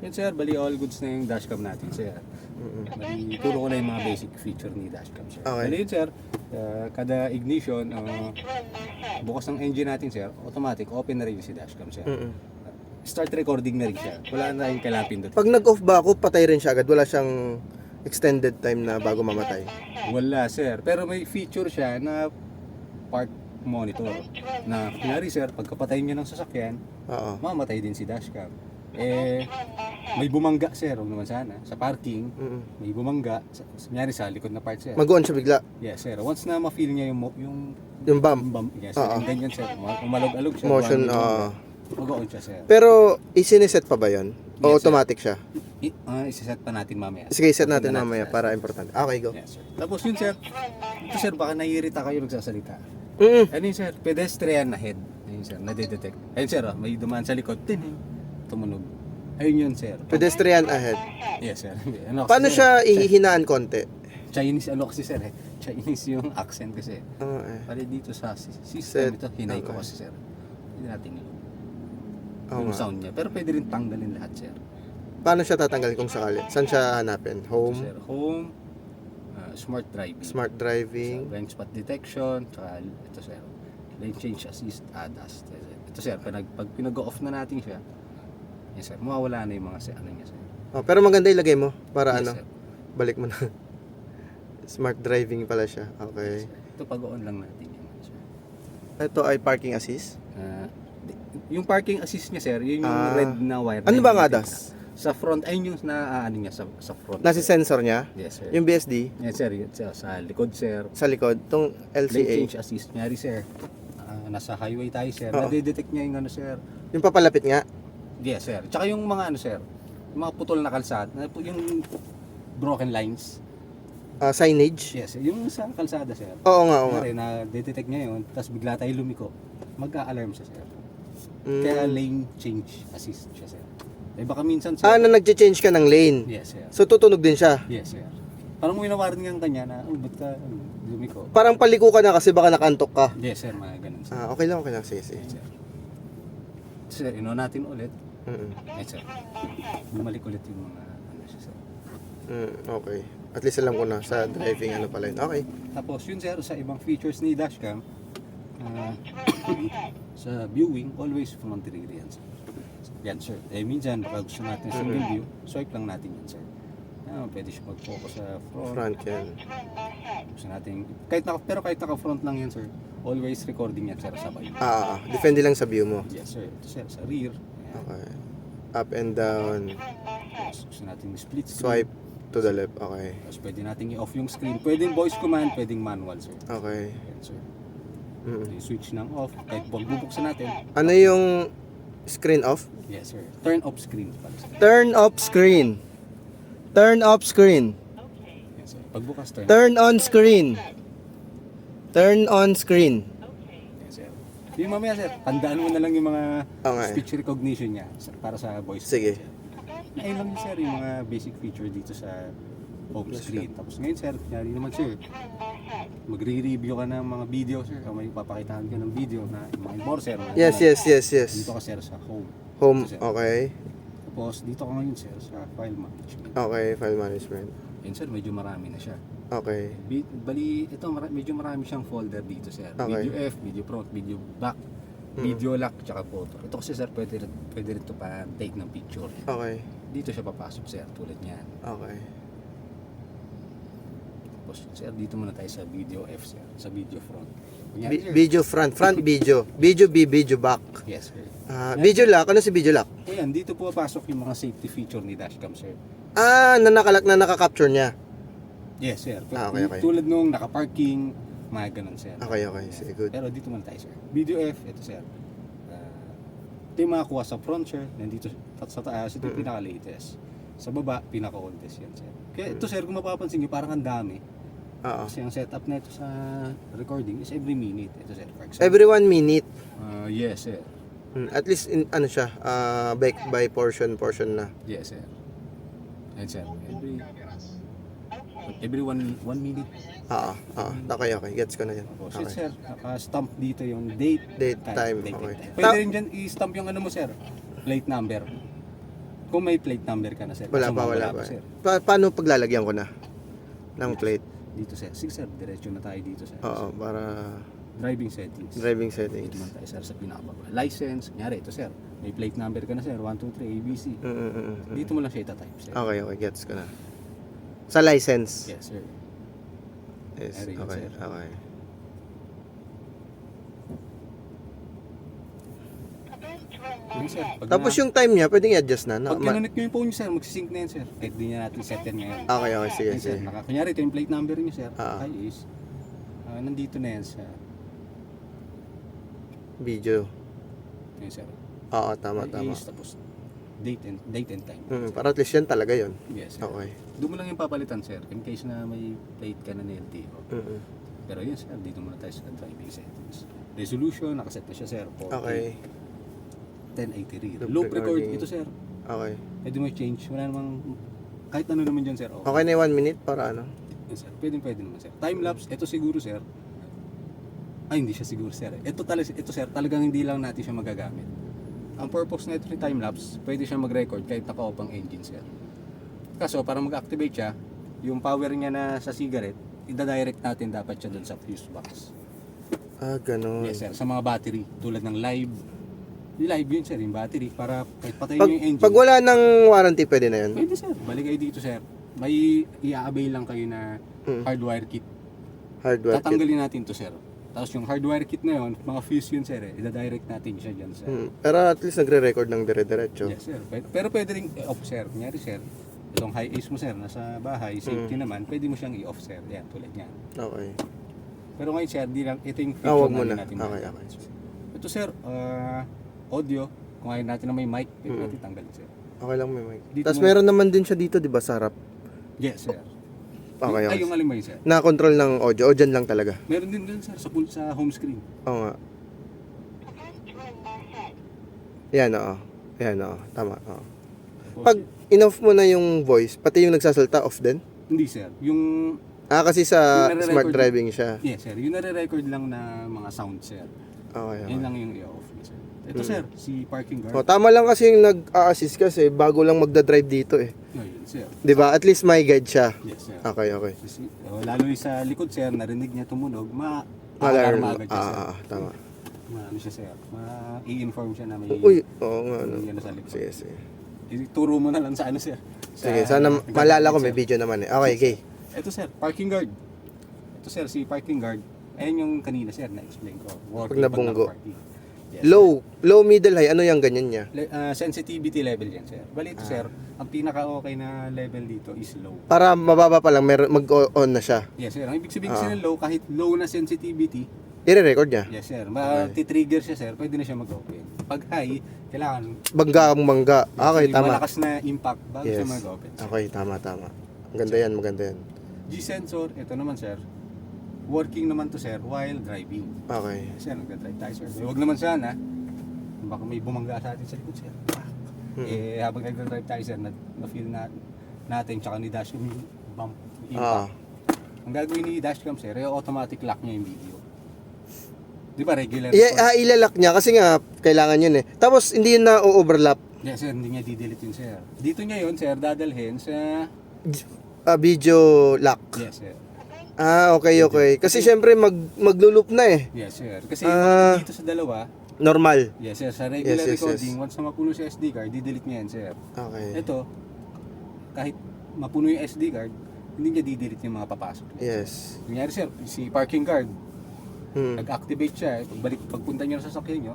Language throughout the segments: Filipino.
Yun sir, bali all goods na yung dashcam natin sir. Bali, turo ko na yung mga basic feature ni dashcam sir. Okay. Bali yun sir, kada ignition, bukas ng engine natin sir, automatic open na rin si dashcam sir. Start recording na rin siya. Wala na yung kailangan pindot. Pag nag-off ba ako, patay rin siya agad. Wala siyang extended time na bago mamatay. Wala sir, pero may feature siya na park monitor. Na kunyari sir, pagkapatay niya ng sasakyan, Oo. mamatay din si dashcam. May bumangga sir, huwag naman sana. Sa parking, may bumangga. Kunyari sa likod na part sir. Mag-on siya bigla. Yes sir, once na ma-feel niya yung Yung bump. yes sir, and ganyan sir, umalog-alog siya. Motion, Mag-on siya sir. Pero, isiniset pa ba yun? O Yes, sir. automatic siya? Isa-set pa natin mamaya. Sige, set natin Tingnan mamaya sir. para importante. Okay, go. Yes sir. Tapos yun sir, ito sir, baka naiirita kayo nagsasalita. Ano yun sir, pedestrian na head. Ayun sir, nadedetect. Ayun sir, may dumaan sa likod, tining, tumunog. Ayun yun sir. Pedestrian ahead. Yes sir. Ano, Paano kasi, siya ihihinaan konti? Chinese ano kasi sir eh. Chinese yung accent kasi. Oo eh. Pare dito sa system Set. ito, hinay ko Okay. kasi sir. Hindi natin Oo yung nga. sound niya. Pero pwede rin tanggalin lahat sir. Paano siya tatanggalin kung sakali? Saan siya hanapin? Ito, Home? sir, home, smart driving. Smart driving? Blind spot detection, tsaka ito sir, lane change assist, ADAS. Ito sir, pag pinag-off na natin siya, yes sir, mawawala na yung mga ano niya sir. Oh, pero maganda ilagay mo para Yes, ano, sir. balik mo na. Smart driving pala siya. Yes, Okay. sir. Ito pag-on lang natin yan sir. Ito ay parking assist. Yung parking assist niya sir, yun yung Ah. red na wire. Ano na ba nga hinihitin das? ka. Sa front, ayun yung ano niya sa front. Nasa sensor niya? Yes sir. Yung BSD Yes sir, yun, sir, sa likod sir. sa likod, tong Lane LCA. change assist, nyari sir. Nasa highway tayo sir, Oo. nadedetect niya yung ano sir. Yung papalapit nga. Yes, sir. Tsaka yung mga ano, sir, yung mga putol na kalsada, yung broken lines. Signage. Yes, sir. Yung sa kalsada, sir. Oo nga, oo nga. Kunyari, na-detect niya yun, tapos bigla tayo lumiko, mag-a-alarm siya, sir. Mm. Kaya lane change assist siya, sir. Eh baka minsan, sir. Na nagche-change ka ng lane. Yes, sir. So tutunog din siya. Yes, sir. Parang may nawarning ang kanya na, ba't ka lumiko? Parang paliko ka na kasi baka nakantok ka. Yes, sir, mga ganun, sir. Okay lang, okay lang. Sige, sige. Yes, sir. Sir, natin ulit. Yes, sir. Bumalik ulit yung mga, ano siya, sir. Okay. At least alam ko na sa driving ano pala yun. Okay. Tapos yun sir, sa ibang features ni dashcam, sa viewing, always front rear yan sir. Yan sir. Minsan baka gusto natin single view, swipe lang natin yan sir. Pwede siya mag-focus sa front. Front yan. Gusto natin, pero kahit naka-front lang yan sir, always recording yan sir sabay. Depende lang sa view mo. Yes sir. Ito sir, sa rear. Ayan. Okay. Up and down. Tapos gusto natin split screen. Swipe to the left. Okay. Tapos pwede natin i-off yung screen. Pwedeng voice command, pwedeng manual sir. Okay. Yan sir. Switch ng off, kahit bubuksan natin. Ano yung screen off? Yes sir. Turn off screen pala sir. Turn off screen. Turn off screen. Yes sir. Pagbukas turn. Turn on screen. Turn on screen. Yes sir. Yung mamaya sir, tandaan mo na lang yung mga Okay. speech recognition niya para sa voice. Sige. Ayun lang yun, sir, yung mga basic feature dito sa home screen. Tapos ngayon sir, kunyari naman sir, magre-review ka ng mga video sir, o may papakitaan ka ng video na yung mga enforcer. Yes, yes, yes, yes. Dito ka sir sa home. Home. Ito, sir. Okay. Tapos dito ka ngayon sir sa file management. Okay, file management. Yun sir, medyo marami na siya. Okay. Bali, ito medyo marami siyang folder dito sir. Okay. Video F, video front, video back, video lock, tsaka photo. Ito kasi sir, pwede rin ito pa take ng picture. Okay. Dito siya papasok sir, tulad niyan. Okay. Tapos sir, dito muna tayo sa video F sir, sa video front. Kunyari, sir. Video front. Front video. Video B, video back. Yes sir. Video lock. Ano si video lock? Ayan, dito po papasok yung mga safety feature ni dashcam sir. Na naka-capture niya. Yes sir. Okay, okay. Tulad nung naka-parking, mga ganun sir. Okay, okay. Sige, good. Pero dito muna tayo sir. Video F, ito sir. Ito yung makakuha sa front sir, nandito sa taas, ito yung pinaka-latest. Sa baba, pinaka-oldest yan sir. Kaya ito sir, kung mapapansin nyo, parang ang dami. Oo. Kasi ang setup na ito sa recording is every minute. Ito sir, for example. Every 1 minute. Yes sir. At least, ano siya, by portion na. Yes sir. Yan sir. Every one minute. Okay, okay. Gets ko na yan. Tapos Okay. sir, naka-stamp dito yung date, Date, time, okay. Pwede rin dyan i-stamp yung ano mo sir, plate number. Kung may plate number ka na, sir. Wala Kaso pa, mawala wala pa. sir. Paano paglalagyan ko na ng plate? Dito, sir. Sige, sir. Diretso na tayo dito, sir. Oo, para Driving settings. driving Dito settings. naman tayo, sir, sa pinakababa. License. Kunyari, ito, sir. May plate number ka na, sir. 1, 2, 3, ABC. Dito mo lang siya itatype, sir. Okay, gets ko na. Sa license? Yes, sir. Yes, Very good, okay, sir. okay. Yun, sir. Pag Tapos yung time niya, pwedeng i-adjust na. Pag kinonect nyo yung phone nyo, sir, magsisync na yan, sir. Kahit di niya natin set yan ngayon. Okay, sige, Yan, sir. sige. Kunyari, ito yung plate number nyo, sir. Ah. Ay is, nandito na yan, sir. Video. Yan, sir. Oo, tama, Ay tama. is, tapos date and time. Para at least yan talaga yun. Yes, sir. Okay. Doon mo lang yung papalitan, sir. In case na may plate ka na na LTO. Pero yun, sir, dito muna tayo sa driving settings. Resolution, nakaset na siya, sir. 4K. Okay. 1080. Loop Loop record recording. ito, sir. Okay. Pwede mo change. Wala namang, kahit ano naman dyan, sir. Okay na yung 1 minute para ano? Yes, sir. Pwede naman, sir. Time lapse, ito siguro, sir. Ay, hindi siya siguro, sir. Ito, sir, talagang hindi lang natin siya magagamit. Ang purpose na ito ni time lapse, pwede siya mag-record kahit naka-off ang engine, sir. Kaso, para mag-activate siya, yung power niya na sa cigarette, ida-direct natin dapat siya doon sa fuse box. Ganun. Yes, sir. Sa mga battery, tulad ng live. Yung live yun, sir, yung battery, para kahit patayin Pag, niyo yung engine. pag wala ng warranty, pwede na yun? Pwede, sir. Balik kayo dito, sir. May i-avail lang kayo na hardwire kit. Hardware kit. Tatanggalin natin to, sir. Tapos yung hardwire kit na yun, mga fuse yun, sir, ida-direct natin siya dyan, sir. Pero at least nagre-record ng dire-diretso. Yes, sir. Pero pwede rin i-off, sir. Kunyari, sir, itong high ace mo, sir, nasa bahay, safety naman, pwede mo siyang i-off, sir. Yan, tulad yan. Okay. Pero ngayon, sir, di lang, ito yung Wag feature muna. natin. Okay. Ito, sir, audio. Kung ayaw natin na may mic, pwede natin tanggalin, sir. Okay lang may mic. Dito Tapos mo- meron naman din siya dito, di ba, sa harap? Yes, sir. Okay, Ay, okay. yung alim mo yun, sir. Na-control ng audio, o dyan lang talaga. Meron din dun, sir, sa home screen. Oo nga. Yan, oo. Yan, oo. Tama, oo. Pag in-off mo na yung voice, pati yung nagsasalta, off din? Hindi, sir. Yung Kasi sa Yung nare-record smart din. driving siya. yes, sir. Yung nare-record lang na mga sound, sir. Okay, Yan okay. lang yung i-off niya, sir. Ito, sir, si parking guard. Tama lang kasi yung nag-a-assist kasi bago lang magda-drive dito eh. Ayun, sir. 'Di ba? At least may guide siya. Yes, sir. Okay, okay. Kasi, lalo yung sa likod, sir, narinig niya tumunog, Alarm. ma-alarma agad siya, sir. Tama. Ano siya, sir. I-inform siya na may Uy, oo nga. No. may ano sa likod. Sige, sige. Ituro mo na lang sa ano, sir. Sige, sana malala ko may video naman eh. Okay, okay. Ito, sir, parking guard. Ito, sir, si parking guard. Ayan yung kanina, sir, na-explain ko. Pag nabunggo. naka-parking. Yes, Low, middle, high. Ano yung ganyan niya? sensitivity level yan, sir. Bali ito, sir, ang pinaka-okay na level dito is low. Para mababa pa lang, mag-on na siya. Yes, sir. Ang ibig sabihin kasi ng low, kahit low na sensitivity, I-record niya. yes, sir, mati-trigger siya, sir, pwede na siya mag-open. Pag high, kailangan Bangga. Okay, yung tama. malakas na impact bago siya Yes. mag-open. sir. Okay, tama. Maganda yan, maganda yan. G-sensor, ito naman, sir. Working naman to, sir, while driving. Okay. Sir, nag-drive tayo, sir. Huwag naman sana. Baka may bumangga sa atin sa likod, sir. Habang nag-drive tayo, sir, na-feel natin, tsaka ni dashcam yung bump, impact. Ang gagawin ni dashcam, sir, yung automatic lock niya yung video. Di ba, regular? Ilalak niya kasi nga, kailangan yun eh. Tapos, hindi yun na overlap. Yes, sir, hindi niya di-delete yun, sir. Dito niya yun, sir, dadalhin sa... Video lock. Yes, sir. Okay. Kasi syempre, maglo-loop na eh. Yes, sir. Kasi yung dito sa dalawa, Normal. yes, sir, sa regular Yes. recording, once na mapuno si SD card, di-delete niya yan, sir. Okay. Ito, kahit mapuno yung SD card, hindi niya di-delete yung mga papasok. Yes. Kunyari, sir, si parking guard, Hmm. nag-activate siya, pagpunta niyo sa sasakyan niyo,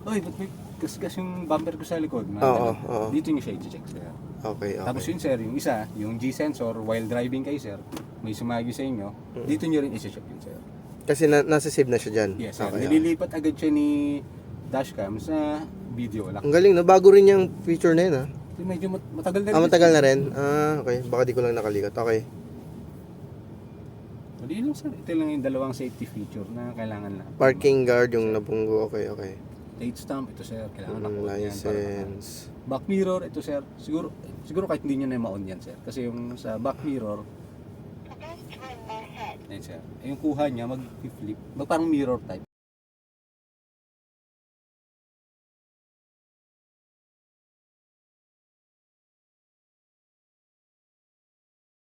oy, ba't may gas yung bumper ko sa likod? Mga Oo, ganun. oo. Dito niyo siya i-check, sir. Okay. Tapos yun, sir, yung isa, yung G-sensor, while driving kayo, sir, may sumagi sa inyo, dito niyo rin i-check yun, sir. Kasi nasa-save na siya dyan. Yes, sir. Okay. Nililipat agad siya ni dashcam sa video lock. Ang galing, no? Bago rin yung feature na yun, ha? Medyo matagal na rin. Matagal na rin? Okay. Baka di ko lang nakalikat. Okay. Hindi lang, sir. Ito lang yung dalawang safety feature na kailangan na. Parking guard yung nabunggo. Okay. Date stamp, ito, sir. Kailangan na License. back mirror, ito, sir. Siguro kahit hindi nyo na ma-on yan, sir. Kasi yung sa back mirror, ayun, sir. Yung kuha niya, mag-flip. Parang mirror type.